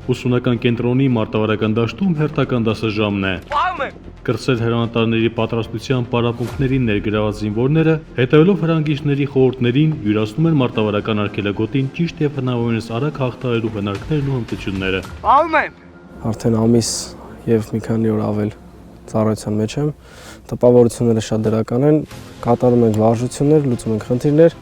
Ուսումնական կենտրոնի մարտավարական դաշտում հերթական դասաժամն է։ Կրտսեր հրամանատարների պատրաստության պարապմունքներին ներգրաված զինվորները, հետևելով հրանգիչների խորհուրդներին, յուրացնում են մարտավարական արգելագոտին ճիշտ եւ հնարավորինս արագ հաղթահարելու հնարքներն ու հմտությունները։ Արդեն ամիս եւ մի քանի օր ավել ծառայության մեջ եմ։ Տպավորությունները շատ դրական են, կատարում ենք վարժություններ, լուծում ենք խնդիրներ,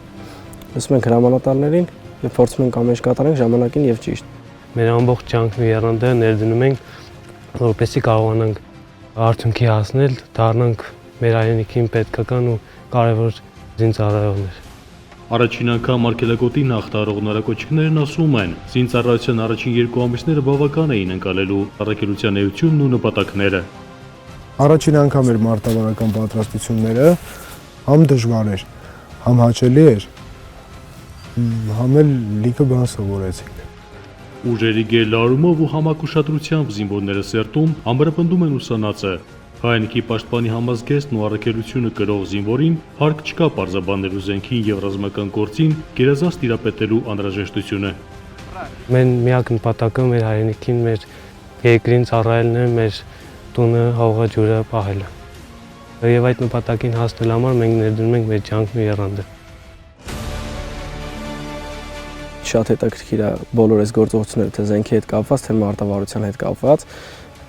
լսում ենք հրամանատարներին եւ փորձում ենք ամեն ինչ կատարենք ժամանակին եւ ճիշտ։ Մեր ամբողջ ջանքն ու եռանդը ներդնում ենք, որպեսզի կարողանանք արդյունքի հասնել, դառնանք մեր հայրենիքին պետքական ու կարևոր զինծառայողներ։ Առաջին անգամ արգելագոտին հաղթահարող նորակոչիկներն ասում են, զինծառայության առաջին 2 ամիսները բավական էին ընկալելու առաքելության էությունն ու նպատակները։ Առաջին անգամ էր մարտավարական պատրաստությունները, համ դժվար էր, համ հաճելի էր, համ էլ լիքը բան սովորեցինք։ Ուժերի գերլարումով ու համակուշադրությամբ զինվորները սերտում ամրապնդում են ուսանածը։ Հայրենիքի պաշտպանի համազգեստն ու առաքելությունը կրող զինվորին հարկ չկա պարզաբանելու զենքին եւ ռազմական գործին գերազանց տիրապետելու անհրաժեշտությունը։ Մեր միակ նպատակը մեր հայրենիքին, մեր երկրին ծառայելն է, մեր տունը, հողը, ջուրը պահելը։ Եվ այդ նպատակին հասնելու համար մենք ներդնում ենք մեր ջանքն ու եռանդը։ Շատ հետաքրքիր է բոլոր այս գործողությունները, թե զենքի հետ կապված, թե մարտավարության հետ կապված։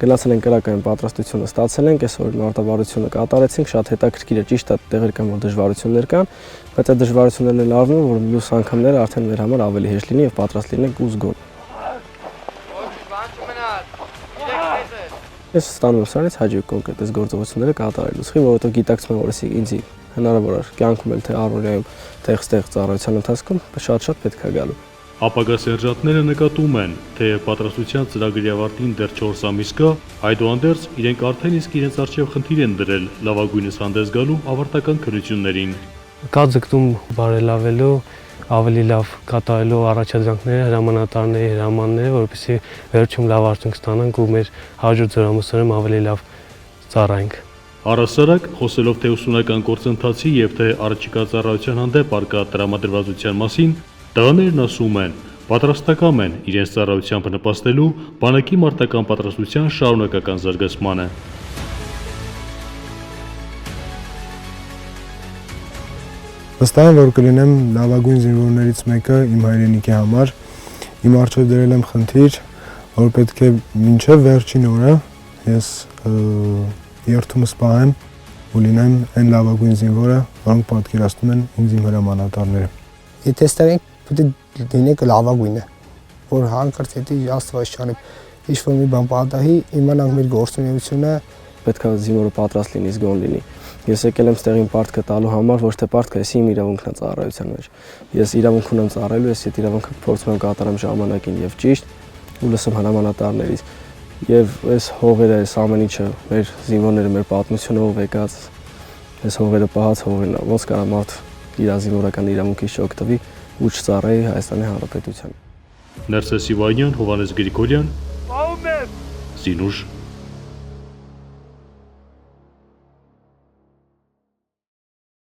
Գնացել ենք կրակային պատրաստությունը ստացել ենք, այսօր մարտավարությունը կատարեցինք, շատ հետաքրքիր է, ճիշտ է, տեղեր կան, որ դժվարություններ կան, բայց այդ դժվարություններն էլ արվում են, որ մյուս անգամները արդեն մեր համար ավելի հեշտ լինի եւ պատրաստ լինենք ու զգոն։ Ես ստանում եմ սրանից հաջող կոնկրետ այս գործողությունները կատարելու, որովհետեւ գիտակցում եմ, որ ինձ հնարավոր է կյանքում էլ թե առօրյայում, թե այստեղ ծառայության ընթացքում շատ պետք է գալու։ Ապագա սերժանտները նկատում են, թե պատրաստության ծրագրի ավարտին դեռ 4 ամիս կա, այդուհանդերձ իրենք արդեն իսկ իրենց առջև խնդիր են դրել լավագույնս հանդես գալու ավարտական քննություններին։ Կա ձգտում բարելավելու, ավելի լավ կատարելու առաջադրանքները, հրամանատարների հրամանները, որպեսզի վերջում լավ արդյունք ստանանք ու մեր հաջորդ զորամասերում ավելի լավ ծառայենք։ Առհասարակ, խոսելով թե ուսումնական գործընթացի եւ թե առաջիկա ծառայության հանդեպ արկա տրամադրվածության մասին, տղաներն ասում են, պատրաստական են իրենց ծառայությամբ նպաստելու բանակի մարտական պատրաստության շարունակական զարգացմանը։ Վստահ եմ, որ կլինեմ լավագույն զինվորներից մեկը իմ հայրենիքի համար, իմ առջև դրել եմ խնդիր, որ պետք է մինչև վերջին օրը ես երթումս պահեմ ու լինեմ այն լավագույն զինվորը, որոնք պատկերացնում են ինձ իմ հրամանատարները։ Եթե ստենք պետք է լինենք լավագույնը, որ հանկարծ եթե Աստված չանի ինչ-որ մի բան պատահի, իմանանք մեր գործունեությունը պետք է զինվորը պատրաստ լինի, զգոն լինի։ Ես եկել եմ ստեղին պարտքը տալու համար, ոչ թե պարտքը, ես իմ իրավունքն է ծառայության մեջ։ Ես իրավունք ունեմ ծառայելու, ես այդ իրավունքը փորձում եմ կատարեմ ժամանակին եւ ճիշտ ու լսում հրամանատարներից։ Եվ այս հողերը, այս ամեն ինչը մեր զինվորները մեր պատմությունով եկած, այս հողերը պահած հողերն է, ոնց կարա մարդ իր զինվորական իրավունքից չօգտվի ու չծառայի Հայաստանի Հանրապետության։ Ներսես Իվանյան, Հովհաննես Գրիգորյան, Զինուժ